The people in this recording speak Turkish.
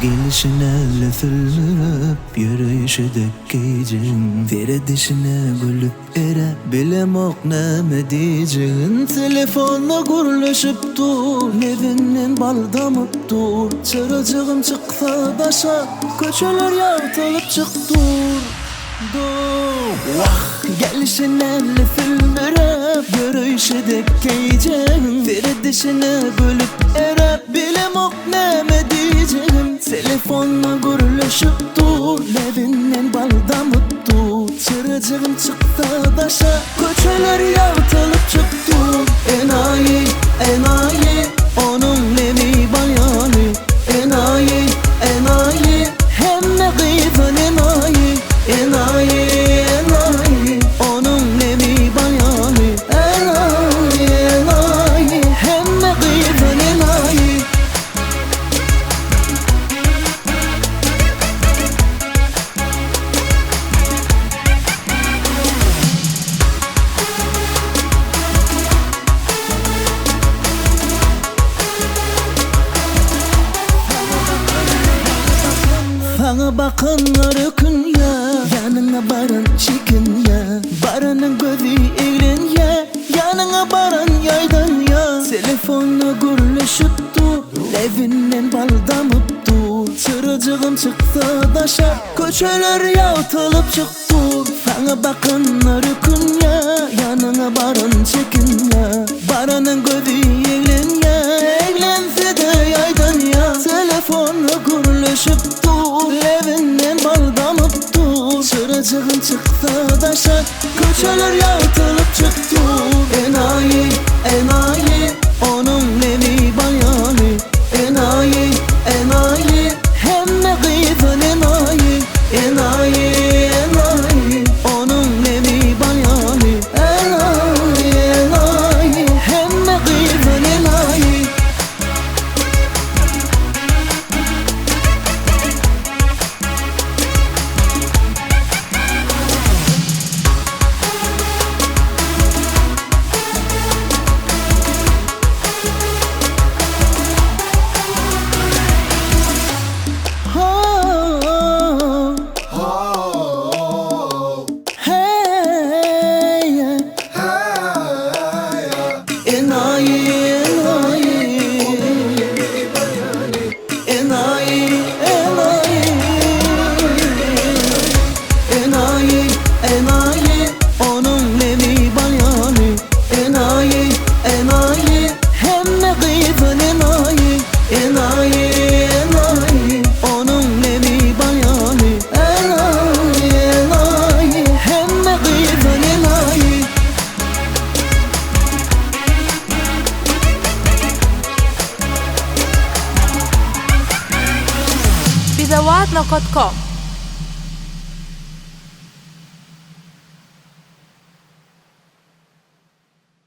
Gelişine lüfürüp yürüyüşü dökkeyeceğim, veredişine gülüp ere bilem ok neme diyeceğim. Telefonla gurlaşıp dur, evinden baldamıp dur. Çıracığım çıksa daşa, köçeler yağtalıp çık dur. Vah, gelişine lüfürüp yürüyüşü dökkeyeceğim, veredişine gülüp ere bilem ok neme diyeceğim. Telefonla gurlaşıp dur, evinden baldamıp dur. Çıracığım çıksa daşa, köçeler yağtalıp çık dur. Enayi, enayi, onun nemi bayanı. Enayi, enayi, hem ne gıyfan enayi. Enayi, enayi, onun nemi bayanı. Enayi, enayi, hem ne gıyfan enayi. Bana bakanlar ökün ya, yanına baran çekin ya. Baranın gözü eğlen ya, yanına baran yaydan ya. Telefonla gurlaşıp dur, evinden baldamıp dur. Çıracığım çıksa daşa, köçeler yağtalıp çık dur. Bana bakanlar ökün ya, yanına baran çekin ya. Baranın gözü eğlen ya, eğlense de yaydan ya. Telefonla gurlaşıp dur, evinden baldamıp dur. Çıracığım çıksa daşa, köçeler yağtalıp çık dur. Enayi, enayi, onun nemi bayanı. Enayi, enayi, hem ne gıyfan enayi. Enayi, enayi, onun nemi bayanı. Enayi, enayi, hem ne gıyfan enayi. Enayi, onun nemi bayanı. Enayi, enayi, hem ne gıyfan enayi. Enayi, enayi, onun nemi bayanı. Enayi, enayi, hem ne gıyfan enayi. بذواتنا.com